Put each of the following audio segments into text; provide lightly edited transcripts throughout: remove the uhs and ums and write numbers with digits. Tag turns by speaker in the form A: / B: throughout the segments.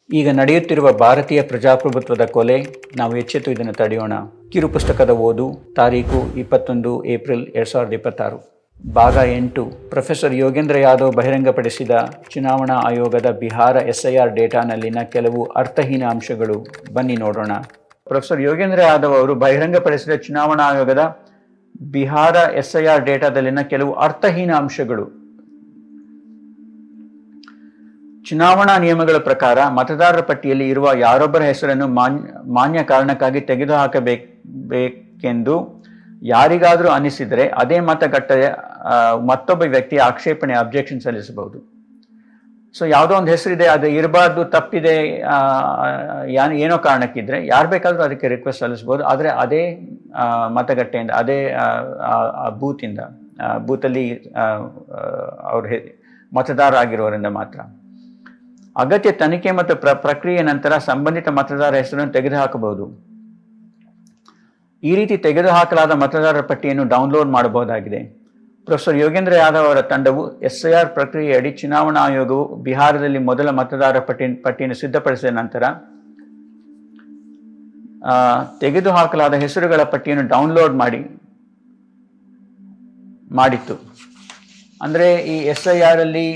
A: ಈಗ ನಡೆಯುತ್ತಿರುವ ಭಾರತೀಯ ಪ್ರಜಾಪ್ರಭುತ್ವದ ಕೊಲೆ, ನಾವು ಎಚ್ಚೆತ್ತು ಇದನ್ನು ತಡೆಯೋಣ. ಕಿರು ಪುಸ್ತಕದ ಓದು, ತಾರೀಕು 21 ಏಪ್ರಿಲ್ 2026. ಭಾಗ 8. ಪ್ರೊಫೆಸರ್ ಯೋಗೇಂದ್ರ ಯಾದವ್ ಬಹಿರಂಗಪಡಿಸಿದ ಚುನಾವಣಾ ಆಯೋಗದ ಬಿಹಾರ SIR ಡೇಟಾನಲ್ಲಿನ ಕೆಲವು ಅರ್ಥಹೀನ ಅಂಶಗಳು. ಬನ್ನಿ ನೋಡೋಣ. ಪ್ರೊಫೆಸರ್ ಯೋಗೇಂದ್ರ ಯಾದವ್ ಅವರು ಬಹಿರಂಗಪಡಿಸಿದ ಚುನಾವಣಾ ಆಯೋಗದ ಬಿಹಾರ SIR ಡೇಟಾದಲ್ಲಿನ ಕೆಲವು ಅರ್ಥಹೀನ ಅಂಶಗಳು. ಚುನಾವಣಾ ನಿಯಮಗಳ ಪ್ರಕಾರ ಮತದಾರರ ಪಟ್ಟಿಯಲ್ಲಿ ಇರುವ ಯಾರೊಬ್ಬರ ಹೆಸರನ್ನು ಮಾನ್ಯ ಕಾರಣಕ್ಕಾಗಿ ತೆಗೆದುಹಾಕಬೇಕೆಂದು ಯಾರಿಗಾದರೂ ಅನಿಸಿದರೆ ಅದೇ ಮತಗಟ್ಟೆಯ ಮತ್ತೊಬ್ಬ ವ್ಯಕ್ತಿಯ ಆಕ್ಷೇಪಣೆ ಅಬ್ಜೆಕ್ಷನ್ ಸಲ್ಲಿಸಬಹುದು. ಸೊ ಯಾವುದೋ ಒಂದು ಹೆಸರಿದೆ, ಅದು ಇರಬಾರ್ದು, ತಪ್ಪಿದೆ, ಏನೋ ಕಾರಣಕ್ಕಿದ್ರೆ ಯಾರು ಬೇಕಾದರೂ ಅದಕ್ಕೆ ರಿಕ್ವೆಸ್ಟ್ ಸಲ್ಲಿಸ್ಬೋದು. ಆದರೆ ಅದೇ ಮತಗಟ್ಟೆಯಿಂದ, ಅದೇ ಬೂತಲ್ಲಿ ಅವರು ಮತದಾರ ಆಗಿರೋರಿಂದ ಮಾತ್ರ. ಅಗತ್ಯ ತನಿಖೆ ಮತ್ತು ಪ್ರಕ್ರಿಯೆ ನಂತರ ಸಂಬಂಧಿತ ಮತದಾರ ಹೆಸರನ್ನು ತೆಗೆದುಹಾಕಬಹುದು. ಈ ರೀತಿ ತೆಗೆದುಹಾಕಲಾದ ಮತದಾರರ ಪಟ್ಟಿಯನ್ನು ಡೌನ್ಲೋಡ್ ಮಾಡಬಹುದಾಗಿದೆ. ಪ್ರೊಫೆಸರ್ ಯೋಗೇಂದ್ರ ಯಾದವ್ ಅವರ ತಂಡವು SIR ಪ್ರಕ್ರಿಯೆಯಡಿ ಚುನಾವಣಾ ಆಯೋಗವು ಬಿಹಾರದಲ್ಲಿ ಮೊದಲ ಮತದಾರರ ಪಟ್ಟಿಯನ್ನು ಸಿದ್ಧಪಡಿಸಿದ ನಂತರ ತೆಗೆದುಹಾಕಲಾದ ಹೆಸರುಗಳ ಪಟ್ಟಿಯನ್ನು ಡೌನ್ಲೋಡ್ ಮಾಡಿತ್ತು. ಅಂದರೆ ಈ SIR ಅಲ್ಲಿ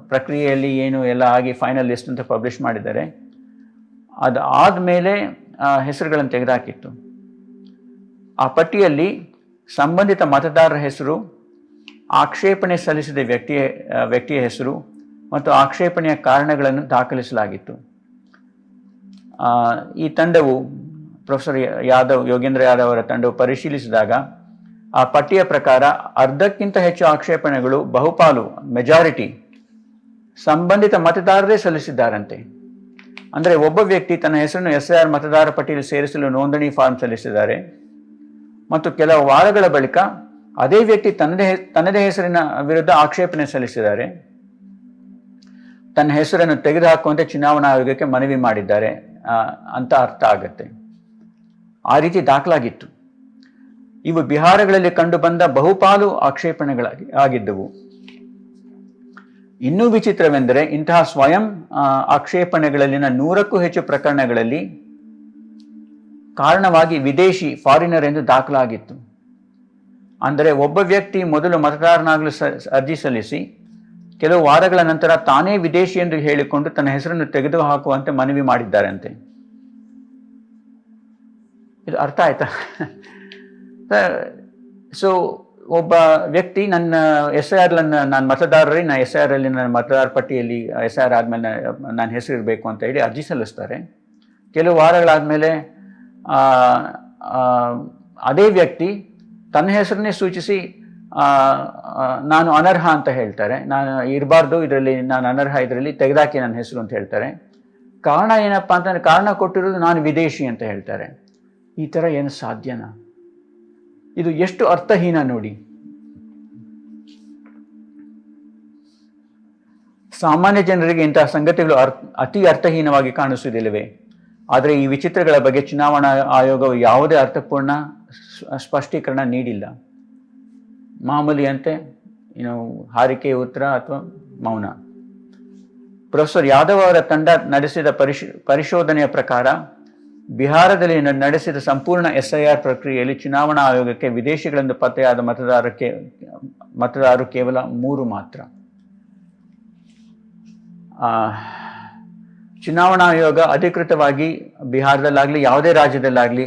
A: ಪ್ರಕ್ರಿಯೆಯಲ್ಲಿ ಏನು ಎಲ್ಲ ಆಗಿ ಫೈನಲ್ ಲಿಸ್ಟ್ ಅಂತ ಪಬ್ಲಿಷ್ ಮಾಡಿದ್ದಾರೆ. ಅದು ಆದಮೇಲೆ ಹೆಸರುಗಳನ್ನು ತೆಗೆದುಹಾಕಿತ್ತು. ಆ ಪಟ್ಟಿಯಲ್ಲಿ ಸಂಬಂಧಿತ ಮತದಾರರ ಹೆಸರು, ಆಕ್ಷೇಪಣೆ ಸಲ್ಲಿಸಿದ ವ್ಯಕ್ತಿಯ ಹೆಸರು ಮತ್ತು ಆಕ್ಷೇಪಣೆಯ ಕಾರಣಗಳನ್ನು ದಾಖಲಿಸಲಾಗಿತ್ತು. ಈ ತಂಡವು, ಪ್ರೊಫೆಸರ್ ಯೋಗೇಂದ್ರ ಯಾದವ್ ಅವರ ತಂಡವು ಪರಿಶೀಲಿಸಿದಾಗ ಆ ಪಟ್ಟಿಯ ಪ್ರಕಾರ ಅರ್ಧಕ್ಕಿಂತ ಹೆಚ್ಚು ಆಕ್ಷೇಪಣೆಗಳು, ಬಹುಪಾಲು ಮೆಜಾರಿಟಿ, ಸಂಬಂಧಿತ ಮತದಾರರೇ ಸಲ್ಲಿಸಿದ್ದಾರಂತೆ. ಅಂದರೆ ಒಬ್ಬ ವ್ಯಕ್ತಿ ತನ್ನ ಹೆಸರನ್ನು SIR ಮತದಾರ ಪಟ್ಟಿಯಲ್ಲಿ ಸೇರಿಸಲು ನೋಂದಣಿ ಫಾರ್ಮ್ ಸಲ್ಲಿಸಿದ್ದಾರೆ ಮತ್ತು ಕೆಲವು ವಾರಗಳ ಬಳಿಕ ಅದೇ ವ್ಯಕ್ತಿ ತನ್ನದೇ ಹೆಸರಿನ ವಿರುದ್ಧ ಆಕ್ಷೇಪಣೆ ಸಲ್ಲಿಸಿದ್ದಾರೆ. ತನ್ನ ಹೆಸರನ್ನು ತೆಗೆದುಹಾಕುವಂತೆ ಚುನಾವಣಾ ಆಯೋಗಕ್ಕೆ ಮನವಿ ಮಾಡಿದ್ದಾರೆ ಅಂತ ಅರ್ಥ ಆಗತ್ತೆ. ಆ ರೀತಿ ದಾಖಲಾಗಿತ್ತು. ಇವು ಬಿಹಾರಗಳಲ್ಲಿ ಕಂಡುಬಂದ ಬಹುಪಾಲು ಆಗಿದ್ದವು. ಇನ್ನೂ ವಿಚಿತ್ರವೆಂದರೆ, ಇಂತಹ ಸ್ವಯಂ ಆಕ್ಷೇಪಣೆಗಳಲ್ಲಿನ 100ಕ್ಕೂ ಹೆಚ್ಚು ಪ್ರಕರಣಗಳಲ್ಲಿ ಕಾರಣವಾಗಿ ವಿದೇಶಿ, ಫಾರಿನರ್ ಎಂದು ದಾಖಲಾಗಿತ್ತು. ಅಂದರೆ ಒಬ್ಬ ವ್ಯಕ್ತಿ ಮೊದಲು ಮತದಾರನಾಗಲು ಅರ್ಜಿ ಸಲ್ಲಿಸಿ ಕೆಲವು ವಾರಗಳ ನಂತರ ತಾನೇ ವಿದೇಶಿ ಎಂದು ಹೇಳಿಕೊಂಡು ತನ್ನ ಹೆಸರನ್ನು ತೆಗೆದುಹಾಕುವಂತೆ ಮನವಿ ಮಾಡಿದ್ದಾರಂತೆ. ಇದು ಅರ್ಥ ಆಯ್ತಾ? ಸೊ ಒಬ್ಬ ವ್ಯಕ್ತಿ ನನ್ನ SIR ನಾನು ಮತದಾರರೇ, SIR ಅಲ್ಲಿ ನನ್ನ ಮತದಾರ ಪಟ್ಟಿಯಲ್ಲಿ SIR ಆದಮೇಲೆ ನನ್ನ ಹೆಸರು ಇರಬೇಕು ಅಂತ ಹೇಳಿ ಅರ್ಜಿ ಸಲ್ಲಿಸ್ತಾರೆ. ಕೆಲವು ವಾರಗಳಾದಮೇಲೆ ಅದೇ ವ್ಯಕ್ತಿ ತನ್ನ ಹೆಸರನ್ನೇ ಸೂಚಿಸಿ ನಾನು ಅನರ್ಹ ಅಂತ ಹೇಳ್ತಾರೆ. ನಾನು ಇರಬಾರ್ದು ಇದರಲ್ಲಿ, ನಾನು ಅನರ್ಹ, ಇದರಲ್ಲಿ ತೆಗೆದಾಕಿ ನನ್ನ ಹೆಸರು ಅಂತ ಹೇಳ್ತಾರೆ. ಕಾರಣ ಏನಪ್ಪ ಅಂತಂದರೆ, ಕಾರಣ ಕೊಟ್ಟಿರೋದು ನಾನು ವಿದೇಶಿ ಅಂತ ಹೇಳ್ತಾರೆ. ಈ ಥರ ಏನು ಸಾಧ್ಯನಾ? ಇದು ಎಷ್ಟು ಅರ್ಥಹೀನ ನೋಡಿ. ಸಾಮಾನ್ಯ ಜನರಿಗೆ ಇಂತಹ ಸಂಗತಿಗಳು ಅತಿ ಅರ್ಥಹೀನವಾಗಿ ಕಾಣಿಸುವುದಿಲ್ಲವೇ? ಆದರೆ ಈ ವಿಚಿತ್ರಗಳ ಬಗ್ಗೆ ಚುನಾವಣಾ ಆಯೋಗವು ಯಾವುದೇ ಅರ್ಥಪೂರ್ಣ ಸ್ಪಷ್ಟೀಕರಣ ನೀಡಿಲ್ಲ. ಮಾಮೂಲಿಯಂತೆ ಹಾರಿಕೆಯ ಉತ್ತರ ಅಥವಾ ಮೌನ. ಪ್ರೊಫೆಸರ್ ಯಾದವ್ ಅವರ ತಂಡ ನಡೆಸಿದ ಪರಿಶೋಧನೆಯ ಪ್ರಕಾರ ಬಿಹಾರದಲ್ಲಿ ನಡೆಸಿದ ಸಂಪೂರ್ಣ SIR ಪ್ರಕ್ರಿಯೆಯಲ್ಲಿ ಚುನಾವಣಾ ಆಯೋಗಕ್ಕೆ ವಿದೇಶಿಗಳೆಂದು ಪತ್ತೆಯಾದ ಮತದಾರರು ಕೇವಲ 3 ಮಾತ್ರ. ಚುನಾವಣಾ ಆಯೋಗ ಅಧಿಕೃತವಾಗಿ ಬಿಹಾರದಲ್ಲಾಗಲಿ ಯಾವುದೇ ರಾಜ್ಯದಲ್ಲಾಗಲಿ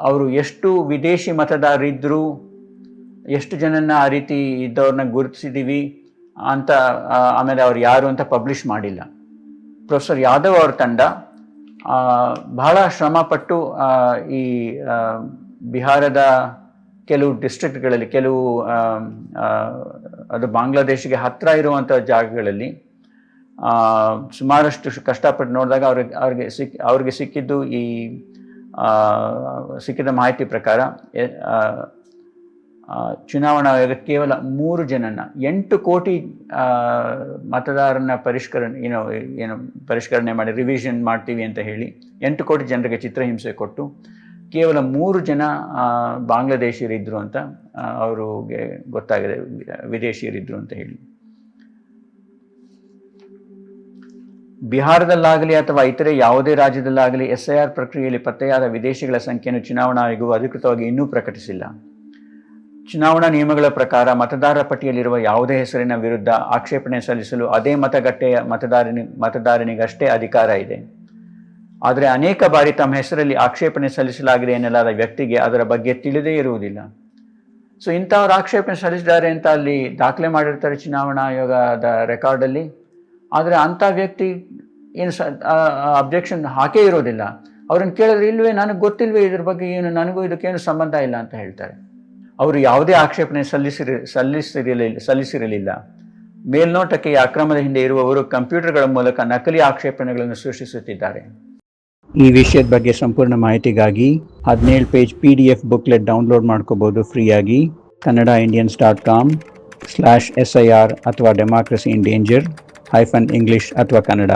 A: ಅವರು ಎಷ್ಟು ವಿದೇಶಿ ಮತದಾರರಿದ್ದರು, ಎಷ್ಟು ಜನನ್ನ ಆ ರೀತಿ ಇದ್ದವ್ರನ್ನ ಗುರುತಿಸಿದ್ದೀವಿ ಅಂತ, ಆಮೇಲೆ ಅವ್ರು ಯಾರು ಅಂತ ಪಬ್ಲಿಷ್ ಮಾಡಿಲ್ಲ. ಪ್ರೊಫೆಸರ್ ಯಾದವ್ ಅವರ ತಂಡ ಬಹಳ ಶ್ರಮಪಟ್ಟು ಈ ಬಿಹಾರದ ಕೆಲವು ಡಿಸ್ಟ್ರಿಕ್ಟ್ಗಳಲ್ಲಿ, ಕೆಲವು ಅದು ಬಾಂಗ್ಲಾದೇಶಿಗೆ ಹತ್ತಿರ ಇರುವಂಥ ಜಾಗಗಳಲ್ಲಿ ಸುಮಾರಷ್ಟು ಕಷ್ಟಪಟ್ಟು ನೋಡಿದಾಗ ಅವ್ರಿಗೆ ಸಿಕ್ಕಿದ್ದು, ಸಿಕ್ಕಿದ ಮಾಹಿತಿ ಪ್ರಕಾರ ಚುನಾವಣಾ ಆಯೋಗ ಕೇವಲ 3 ಜನನ್ನ, 8 ಕೋಟಿ ಮತದಾರನ ಪರಿಷ್ಕರಣೆ ಮಾಡಿ ರಿವಿಷನ್ ಮಾಡ್ತೀವಿ ಅಂತ ಹೇಳಿ 8 ಕೋಟಿ ಜನರಿಗೆ ಚಿತ್ರಹಿಂಸೆ ಕೊಟ್ಟು ಕೇವಲ 3 ಜನ ಬಾಂಗ್ಲಾದೇಶಿಯರಿದ್ದರು ಅಂತ ಅವ್ರಿಗೆ ಗೊತ್ತಾಗಿದೆ, ವಿದೇಶಿಯರಿದ್ದರು ಅಂತ ಹೇಳಿ. ಬಿಹಾರದಲ್ಲಾಗಲಿ ಅಥವಾ ಇತರೆ ಯಾವುದೇ ರಾಜ್ಯದಲ್ಲಾಗಲಿ SIR ಪ್ರಕ್ರಿಯೆಯಲ್ಲಿ ಪತ್ತೆಯಾದ ವಿದೇಶಿಗಳ ಸಂಖ್ಯೆಯನ್ನು ಚುನಾವಣಾ ಆಯೋಗವು ಅಧಿಕೃತವಾಗಿ ಇನ್ನೂ ಪ್ರಕಟಿಸಿಲ್ಲ. ಚುನಾವಣಾ ನಿಯಮಗಳ ಪ್ರಕಾರ ಮತದಾರರ ಪಟ್ಟಿಯಲ್ಲಿರುವ ಯಾವುದೇ ಹೆಸರಿನ ವಿರುದ್ಧ ಆಕ್ಷೇಪಣೆ ಸಲ್ಲಿಸಲು ಅದೇ ಮತಗಟ್ಟೆಯ ಮತದಾರನಿಗಷ್ಟೇ ಅಧಿಕಾರ ಇದೆ. ಆದರೆ ಅನೇಕ ಬಾರಿ ತಮ್ಮ ಹೆಸರಲ್ಲಿ ಆಕ್ಷೇಪಣೆ ಸಲ್ಲಿಸಲಾಗಿದೆ ಎನ್ನಲಾದ ವ್ಯಕ್ತಿಗೆ ಅದರ ಬಗ್ಗೆ ತಿಳಿದೇ ಇರುವುದಿಲ್ಲ. ಸೊ ಇಂಥವ್ರು ಆಕ್ಷೇಪಣೆ ಸಲ್ಲಿಸಿದ್ದಾರೆ ಅಂತ ಅಲ್ಲಿ ದಾಖಲೆ ಮಾಡಿರ್ತಾರೆ ಚುನಾವಣಾ ಆಯೋಗದ ರೆಕಾರ್ಡಲ್ಲಿ. ಆದರೆ ಅಂಥ ವ್ಯಕ್ತಿ ಏನು ಅಬ್ಜೆಕ್ಷನ್ ಹಾಕೇ ಇರೋದಿಲ್ಲ. ಅವ್ರನ್ನ ಕೇಳಿದ್ರೆ ಇಲ್ವೇ, ನನಗೆ ಗೊತ್ತಿಲ್ವೇ ಇದ್ರ ಬಗ್ಗೆ, ಏನು ನನಗೂ ಇದಕ್ಕೇನು ಸಂಬಂಧ ಇಲ್ಲ ಅಂತ ಹೇಳ್ತಾರೆ. ಅವರು ಯಾವುದೇ ಆಕ್ಷೇಪಣೆ ಸಲ್ಲಿಸಿರಲಿಲ್ಲ. ಮೇಲ್ನೋಟಕ್ಕೆ ಈ ಅಕ್ರಮದ ಹಿಂದೆ ಇರುವವರು ಕಂಪ್ಯೂಟರ್ಗಳ ಮೂಲಕ ನಕಲಿ ಆಕ್ಷೇಪಣೆಗಳನ್ನು ಸೃಷ್ಟಿಸುತ್ತಿದ್ದಾರೆ. ಈ ವಿಷಯದ ಬಗ್ಗೆ ಸಂಪೂರ್ಣ ಮಾಹಿತಿಗಾಗಿ 17 ಪೇಜ್ PDF ಬುಕ್ಲೆಟ್ ಡೌನ್ಲೋಡ್ ಮಾಡ್ಕೋಬಹುದು ಫ್ರೀಯಾಗಿ. kannadaindians.com/SIR ಅಥವಾ ಡೆಮಾಕ್ರಸಿ ಇನ್ ಡೇಂಜರ್ -English ಅಥವಾ ಕನ್ನಡ